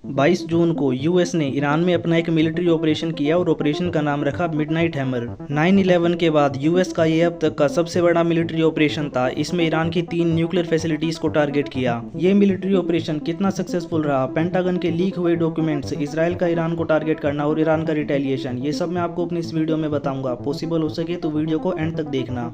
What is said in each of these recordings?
22 जून को यूएस ने ईरान में अपना एक मिलिट्री ऑपरेशन किया और ऑपरेशन का नाम रखा मिडनाइट हैमर। 9/11 के बाद यूएस का ये अब तक का सबसे बड़ा मिलिट्री ऑपरेशन था। इसमें ईरान की 3 न्यूक्लियर फैसिलिटीज को टारगेट किया। ये मिलिट्री ऑपरेशन कितना सक्सेसफुल रहा, पेंटागन के लीक हुए डॉक्यूमेंट्स, इसराइल का ईरान को टारगेट करना और ईरान का रिटेलिएशन, ये सब मैं आपको अपनी इस वीडियो में बताऊंगा। पॉसिबल हो सके तो वीडियो को एंड तक देखना।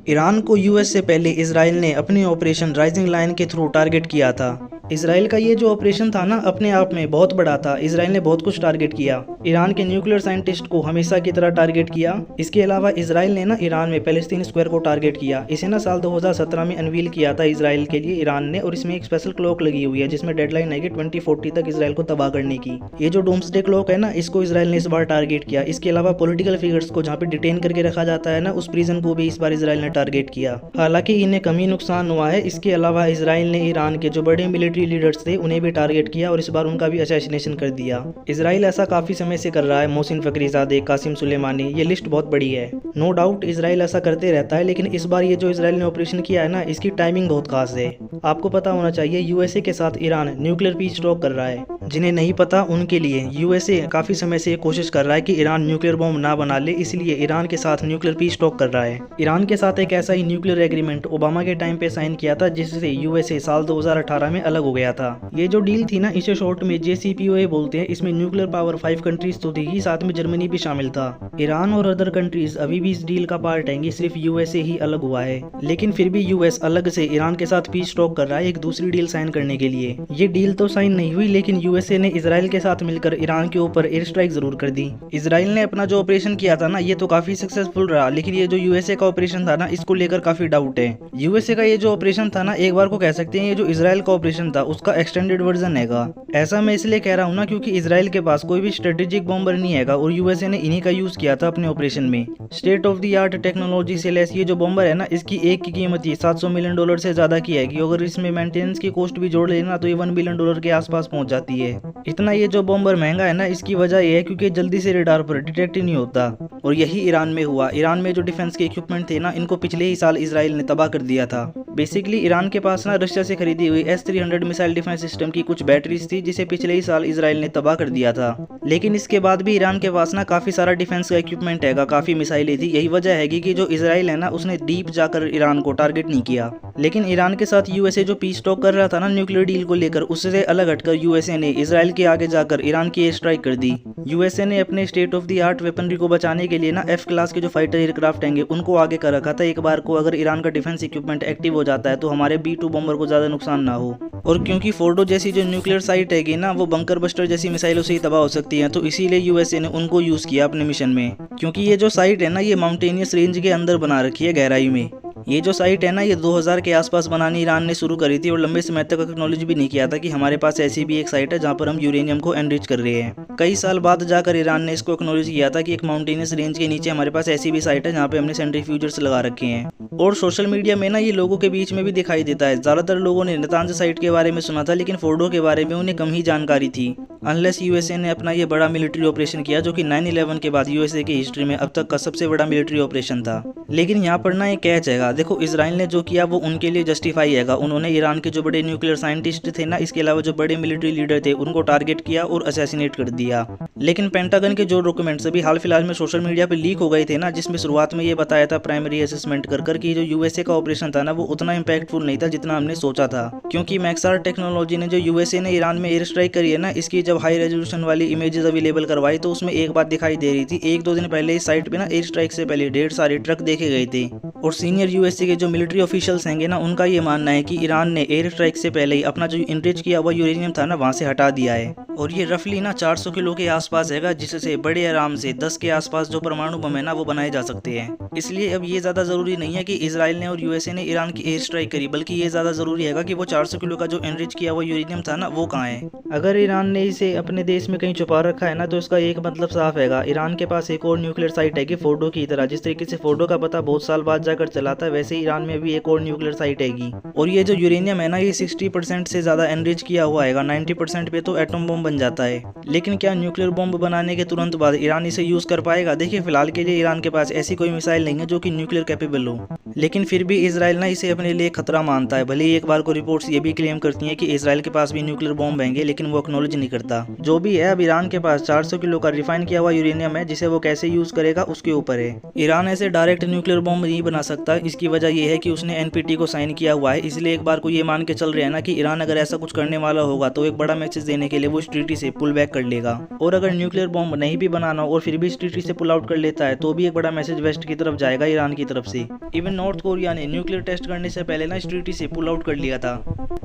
ईरान को यूएस से पहले इसराइल ने अपनी ऑपरेशन राइजिंग लायन के थ्रू टारगेट किया था। इसराइल का ये जो ऑपरेशन था ना, अपने आप में बहुत बड़ा था। इसराइल ने बहुत कुछ टारगेट किया। ईरान के न्यूक्लियर साइंटिस्ट को हमेशा की तरह टारगेट किया। इसके अलावा इसराइल ने ना ईरान में पैलेस्टीन स्क्वायर को टारगेट किया। इसे ना साल 2017 में अनवील किया था इसराइल के लिए ईरान ने, और इसमें एक स्पेशल क्लॉक लगी हुई है जिसमें डेडलाइन है कि 2040 तक इसराइल को तबाह करने की। ये जो डूम्सडे क्लॉक है ना, इसको इसराइल ने इस बार टारगेट किया। इसके अलावा पॉलिटिकल फिगर्स को जहाँ पे डिटेन करके रखा जाता है ना, उस प्रिजन को भी इस बार इसराइल ने टारगेट किया। हालांकि इन्हें कम ही नुकसान हुआ है। इसके अलावा इसराइल ने ईरान के जो बड़े मिलिट्री लीडर्स थे उन्हें भी टारगेट किया और इस बार उनका भी असैसिनेशन कर दिया। इसराइल ऐसा काफी समय से कर रहा है। मोहसिन फखरीजादे, कासिम सुलेमानी, ये लिस्ट बहुत बड़ी है। नो डाउट इसराइल ऐसा करते रहता है, लेकिन इस बार ये जो इसराइल ने ऑपरेशन किया है ना, इसकी टाइमिंग बहुत खास है। आपको पता होना चाहिए यूएसए के साथ ईरान न्यूक्लियर पीस टॉक कर रहा है। जिन्हें नहीं पता उनके लिए, यूएसए काफी समय से कोशिश कर रहा है कि ईरान न्यूक्लियर बॉम्ब ना बना ले, इसलिए ईरान के साथ न्यूक्लियर पीस टॉक कर रहा है। ईरान के साथ एक ऐसा ही न्यूक्लियर एग्रीमेंट ओबामा के टाइम पे साइन किया था, जिससे यूएसए साल 2018 में अलग हो गया था। ये जो डील थी ना, इसे शॉर्ट में JCPOA बोलते हैं। इसमें न्यूक्लियर पावर 5 कंट्रीज तो थी ही, साथ में जर्मनी भी शामिल था। ईरान और अदर कंट्रीज अभी भी इस डील का पार्ट है, सिर्फ यूएसए ही अलग हुआ है। लेकिन फिर भी यूएस अलग से ईरान के साथ पीस टॉक कर रहा है एक दूसरी डील साइन करने के लिए। ये डील तो साइन नहीं हुई, लेकिन यूएसए ने इसराइल के साथ मिलकर ईरान के ऊपर एयर स्ट्राइक जरूर कर दी। इसराइल ने अपना जो ऑपरेशन किया था ना, ये तो काफी सक्सेसफुल रहा, लेकिन ये जो यूएसए का ऑपरेशन था ना, इसको लेकर काफी डाउट है। यूएसए का ये जो ऑपरेशन था ना, एक बार को कह सकते हैं ये जो इसराइल का ऑपरेशन था उसका एक्सटेंडेड वर्जन हैगा। ऐसा मैं इसलिए कह रहा हूँ ना, क्योंकि इसराइल के पास कोई भी स्ट्रेटेजिक बॉम्बर नहीं हैगा और यूएसए ने इन्हीं का यूज किया था अपने ऑपरेशन में। State of the art technology से लेस ये जो बॉम्बर है ना, इसकी एक की कीमत ही $700 मिलियन से ज्यादा की है। अगर इसमें मेंटेनेंस की कॉस्ट भी जोड़ लेना तो ये $1 बिलियन के आसपास पहुंच जाती है। इतना ये जो बॉम्बर महंगा है ना, इसकी वजह यह है क्योंकि जल्दी से रडार पर डिटेक्ट ही नहीं होता। और यही ईरान में हुआ। ईरान में जो डिफेंस के इक्विपमेंट थे ना, इनको पिछले ही साल इसराइल ने तबाह कर दिया था। बेसिकली ईरान के पास ना रशिया से खरीदी हुई S-300 मिसाइल डिफेंस सिस्टम की कुछ बैटरीज थी, जिसे पिछले ही साल इसराइल ने तबाह कर दिया था। लेकिन इसके बाद भी ईरान के पास ना काफी सारा डिफेंस का इक्विपमेंट हैगा, काफी मिसाइलें थी। यही वजह है कि जो इसराइल है ना, उसने डीप जाकर ईरान को टारगेट नहीं किया। लेकिन ईरान के साथ यूएसए जो पीस टॉक कर रहा था ना न्यूक्लियर डील को लेकर, उससे अलग हटकर यूएसए ने इसराइल के आगे जाकर ईरान की एयर स्ट्राइक कर दी। यूएसए ने अपने state of the art weaponry को बचाने के लिए ना F क्लास के जो फाइटर एयरक्राफ्ट हैंगे उनको आगे कर रखा था। एक बार को अगर ईरान का डिफेंस इक्विपमेंट एक्टिव हो जाता है तो हमारे B-2 बॉम्बर को ज्यादा नुकसान ना हो। और क्योंकि फोर्डो जैसी जो न्यूक्लियर साइट हैगी ना, वो बंकर बस्टर जैसी मिसाइलों से ही तबाह हो सकती है, तो इसीलिए यूएसए ने उनको यूज किया अपने मिशन में। क्योंकि ये जो साइट है ना, ये माउंटेनियस रेंज के अंदर बना रखी है, गहराई में। ये जो साइट है ना, ये 2000 के आसपास बनानी ईरान ने शुरू करी थी और लंबे समय तक एक्नॉलेज भी नहीं किया था कि हमारे पास ऐसी भी एक साइट है जहाँ पर हम यूरेनियम को एनरिच कर रहे हैं। कई साल बाद जाकर ईरान ने इसको एक्नॉलेज किया था कि एक माउंटेनियस रेंज के नीचे हमारे पास ऐसी भी साइट है जहाँ पे हमने सेंट्रीफ्यूजर्स लगा रखे हैं। और सोशल मीडिया में ना ये लोगों के बीच में भी दिखाई देता है। ज्यादातर लोगों ने नतांज साइट के बारे में सुना था, लेकिन फोर्डो के बारे में उन्हें कम ही जानकारी थी। अनलेस यूएसए ने अपना ये बड़ा मिलिट्री ऑपरेशन किया, जो कि 9/11 के बाद यूएसए की हिस्ट्री में अब तक का सबसे बड़ा मिलिट्री ऑपरेशन था। लेकिन यहाँ पर ना एक कैच हैगा। देखो, इसराइल ने जो किया वो उनके लिए जस्टिफाई हैगा। उन्होंने ईरान के जो बड़े न्यूक्लियर साइंटिस्ट थे ना, इसके अलावा जो बड़े मिलिट्री लीडर थे, उनको टारगेट किया और असैसिनेट कर दिया। लेकिन पेंटागन के जो डॉक्यूमेंट्स अभी हाल फिलहाल में सोशल मीडिया पे लीक हो गए थे ना, जिसमें शुरुआत में ये बताया था प्राइमरी असेसमेंट कर कि जो यूएसए का ऑपरेशन था ना, वो उतना इंपैक्टफुल नहीं था जितना हमने सोचा था। क्योंकि मैक्सार टेक्नोलॉजी ने जो यूएसए ने ईरान में एयर स्ट्राइक करी है ना, इसकी जब हाई रेजोल्यूशन वाली इमेजेस अवेलेबल करवाई तो उसमें एक बात दिखाई दे रही थी। 1-2 दिन पहले इस साइट पे ना एयर स्ट्राइक से पहले ढेर सारे ट्रक देखे गए थे। और सीनियर यूएसए के जो मिलिट्री ऑफिशियल्स हैंगे ना, उनका ये मानना है कि ईरान ने एयर स्ट्राइक से पहले ही अपना जो इनरिच किया हुआ यूरेनियम था ना, वहां से हटा दिया है। और ये रफली ना 400 किलो के आसपास हैगा, जिससे बड़े आराम से 10 के आसपास जो परमाणु बम है ना, वो बनाए जा सकते हैं। इसलिए अब ये ज्यादा जरूरी नहीं है कि इसराइल ने और यूएसए ने ईरान की एयर स्ट्राइक करी, बल्कि ये ज्यादा जरूरी है कि वो 400 किलो का जो एनरिच किया हुआ यूरेनियम था ना, वो कहाँ है। अगर ईरान ने इसे अपने देश में कहीं छुपा रखा है ना, तो इसका एक मतलब साफ हैगा, ईरान के पास एक और न्यूक्लियर साइट है कि फोर्डो की तरह। जिस तरीके से फोर्डो का पता बहुत साल बाद जाकर चला था, वैसे ही ईरान में भी एक और न्यूक्लियर साइट हैगी। और ये जो यूरेनियम है ना, ये 60% से ज़्यादा एनरिच किया हुआ है, 90% पे तो एटम बम बन जाता है। लेकिन क्या न्यूक्लियर बम बनाने के तुरंत बाद ईरान इसे यूज़ कर पाएगा? देखिए फिलहाल के लिए ईरान के पास ऐसी कोई मिसाइल नहीं है जो कि न्यूक्लियर कैपेबल हो, लेकिन फिर भी इजराइल ना इसे अपने लिए खतरा मानता है। भले ही एक बार को रिपोर्ट्स ये भी क्लेम करती हैं कि इजराइल के पास भी न्यूक्लियर बॉम्ब हैंगे, लेकिन वो एक्नॉलेज नहीं करता। जो भी है, अब ईरान के पास 400 किलो का रिफाइन किया हुआ यूरेनियम है, जिसे वो कैसे यूज करेगा उसके ऊपर है। ईरान ऐसे डायरेक्ट न्यूक्लियर बॉम्ब नहीं बना सकता। इसकी वजह यह है कि उसने एनपीटी को साइन किया हुआ है, इसलिए एक बार को ये मान के चल रहे हैं ना कि ईरान अगर ऐसा कुछ करने वाला होगा तो एक बड़ा मैसेज देने के लिए वो इस ट्रीटी से पुल बैक कर लेगा। और अगर न्यूक्लियर बॉम्ब नहीं भी बनाना और फिर भी इस ट्रीटी से पुल आउट कर लेता है तो भी एक बड़ा मैसेज वेस्ट की तरफ जाएगा, ईरान की तरफ से। इवन नॉर्थ कोरिया ने न्यूक्लियर टेस्ट करने से पहले ना इस ट्रीटी से पुल आउट कर लिया था,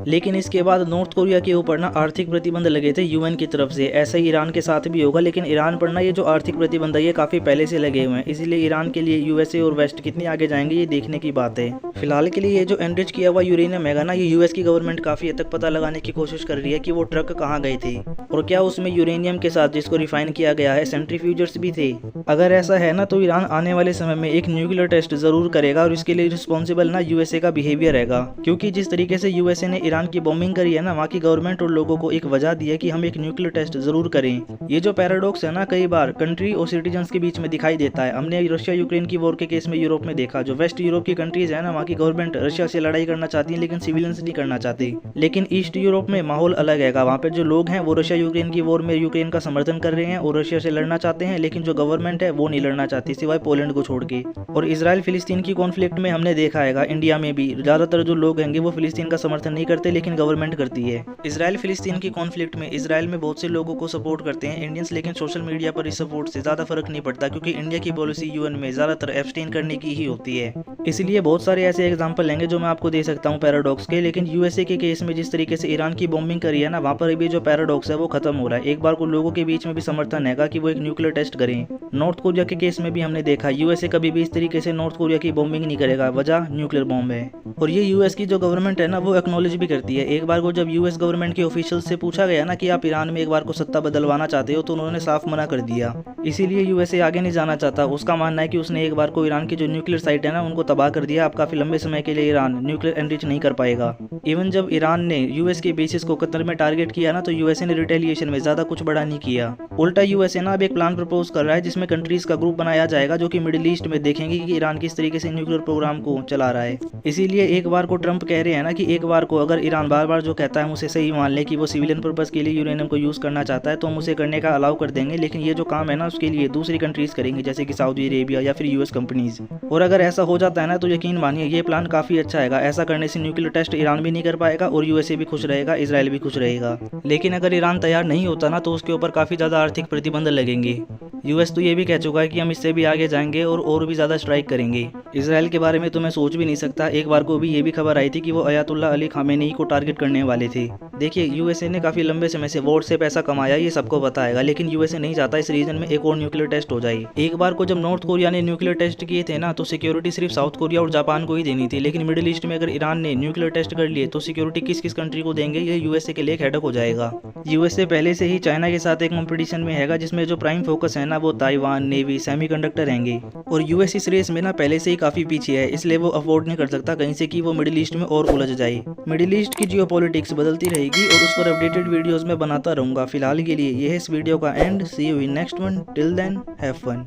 लेकिन इसके बाद नॉर्थ कोरिया के ऊपर ना आर्थिक प्रतिबंध लगे थे यूएन की तरफ से। ऐसा ही ईरान के साथ भी होगा, लेकिन ईरान पर ना ये जो आर्थिक प्रतिबंध है ये काफी पहले से लगे हुए हैं, इसलिए ईरान के लिए यूएसए और वेस्ट कितनी आगे जाएंगे ये देखने की बात है। फिलहाल के लिए ये जो एनरिच किया हुआ यूरेनियम है ना, ये यूएस की गवर्नमेंट काफी हद तक पता लगाने की कोशिश कर रही है कि वो ट्रक कहाँ गए थे और क्या उसमें यूरेनियम के साथ जिसको रिफाइन किया गया है सेंट्रीफ्यूजर्स भी थे। अगर ऐसा है ना तो ईरान आने वाले समय में एक न्यूक्लियर टेस्ट जरूर करेगा और इसके लिए रिस्पॉन्सिबल ना यूएसए का बिहेवियर रहेगा, क्योंकि जिस तरीके से यूएसए ने ईरान की बॉम्बिंग करी है ना, वहाँ की गवर्नमेंट और लोगों को एक वजह दी है कि हम एक न्यूक्लियर टेस्ट जरूर करें। ये जो पैराडॉक्स है ना, कई बार कंट्री और सिटीजन्स के बीच में दिखाई देता है। हमने रशिया यूक्रेन की वॉर के केस में यूरोप में देखा, जो वेस्ट यूरोप की कंट्रीज है ना, वहाँ की गवर्नमेंट रशिया से लड़ाई करना चाहती है लेकिन सिविलियंस नहीं करना चाहती। लेकिन ईस्ट यूरोप में माहौल अलग है, वहाँ पे जो लोग हैं वो रशिया यूक्रेन की वॉर में यूक्रेन का समर्थन कर रहे हैं और रशिया से लड़ना चाहते हैं, लेकिन जो गवर्नमेंट है वो नहीं लड़ना चाहती सिवाय पोलैंड को छोड़ के। और इसराइल फिलिस्तीन की कॉन्फ्लिक्ट में हमने देखा है इंडिया में भी ज्यादातर जो लोग हैं वो फिलिस्तीन का समर्थन नहीं करते, लेकिन गवर्नमेंट करती है। इसराइल फिलिस्तीन की कॉन्फ्लिक्ट में इसराइल में बहुत से लोगों को सपोर्ट करते हैं इंडियंस, लेकिन सोशल मीडिया पर इस सपोर्ट से ज्यादा फर्क नहीं पड़ता, क्योंकि इंडिया की पॉलिसी यूएन में ज्यादातर एब्सटेन करने की ही होती है। इसलिए बहुत सारे ऐसे एग्जांपल लेंगे जो मैं आपको दे सकता हूँ पैराडॉक्स के, लेकिन यूएसए के केस में जिस तरीके से ईरान की बॉम्बिंग करी है ना, वहाँ पर भी जो पैराडॉक्स है वो खत्म हो रहा है। एक बार को लोगों के बीच में भी समर्थन है कि वो एक न्यूक्लियर टेस्ट करें। नॉर्थ कोरिया के केस में भी हमने देखा यूएसए कभी भी इस तरीके से नॉर्थ कोरिया की बॉम्बिंग नहीं करेगा, वजह न्यूक्लियर बॉम्ब है। और ये यूएस की जो गवर्नमेंट है ना वो एक्नॉलेज भी करती है। एक बार को जब यूएस गवर्नमेंट के ऑफिशियल से पूछा गया ना कि आप ईरान में एक बार को सत्ता बदलवाना चाहते हो, तो उन्होंने साफ मना कर दिया। इसीलिए यूएसए आगे नहीं जाना चाहता। उसका मानना है कि उसने एक बार को ईरान की जो न्यूक्लियर साइट है ना उनको तबाह कर दिया। अब काफी लंबे समय के लिए ईरान न्यूक्लियर एनरिच नहीं कर पाएगा। इवन जब ईरान ने यूएस के बेसिस को कतर में टारगेट किया ना, तो यूएसए ने रिटेलिएशन में ज्यादा कुछ बड़ा नहीं किया। उल्टा यूएसए ना अब एक प्लान प्रपोज कर रहा है जिसमें कंट्रीज का ग्रुप बनाया जाएगा जो कि मिडिल ईस्ट में देखेंगे कि ईरान किस तरीके से न्यूक्लियर प्रोग्राम को चला रहा है। इसीलिए एक बार को ट्रंप कह रहे हैं ना कि एक बार को अगर ईरान बार बार जो कहता है हम उसे सही मान ले कि वो सिविलियन पर्पस के लिए यूरेनियम को यूज करना चाहता है, तो हम उसे करने का अलाउ कर देंगे, लेकिन ये जो काम है ना उसके लिए दूसरी कंट्रीज करेंगी, जैसे कि सऊदी अरेबिया या फिर यूएस कंपनीज। और अगर ऐसा हो जाता है ना तो यकीन मानिए ये प्लान काफी अच्छा है। ऐसा करने से न्यूक्लियर टेस्ट ईरान भी नहीं कर पाएगा और यूएसए भी खुश रहेगा, इजराइल भी खुश रहेगा। लेकिन अगर ईरान तैयार नहीं होता ना तो उसके ऊपर काफी ज्यादा आर्थिक प्रतिबंध लगेंगे। यूएस तो ये भी कह चुका है कि हम इससे भी आगे जाएंगे और भी ज्यादा स्ट्राइक करेंगे। इजराइल के बारे में तो मैं सोच भी नहीं सकता। एक बार को भी ये भी खबर आई थी कि वो अयातुल्ला अली खामेनी को टारगेट करने वाले थे। देखिए यूएसए ने काफी लंबे समय से वॉर से पैसा कमाया, ये सबको पता है, लेकिन यूएसए नहीं चाहता इस रीजन में एक और न्यूक्लियर टेस्ट हो जाए। एक बार को जब नॉर्थ कोरिया ने न्यूक्लियर टेस्ट किए थे ना, तो सिक्योरिटी सिर्फ साउथ कोरिया और जापान को ही देनी थी, लेकिन मिडिल ईस्ट में अगर ईरान ने न्यूक्लियर टेस्ट कर लिए तो सिक्योरिटी किस किस कंट्री को देंगे, ये यूएसए के लिए हेडक हो जाएगा। यूएसए पहले से ही चाइना के साथ एक कॉम्पिटिशन में है जिसमें जो प्राइम फोकस है ना वो ताइवान, नेवी, सेमीकंडक्टर रहेंगे। और यूएस इस रेस में ना पहले से ही काफी पीछे है, इसलिए वो अफोर्ड नहीं कर सकता कहीं से कि वो मिडिल ईस्ट में और उलझ जाए। मिडिल ईस्ट की जियोपॉलिटिक्स बदलती रहेगी और उस पर अपडेटेड वीडियोस में बनाता रहूंगा। फिलहाल के लिए ये है इस वीडियो का end. See you in next one. Till then have fun.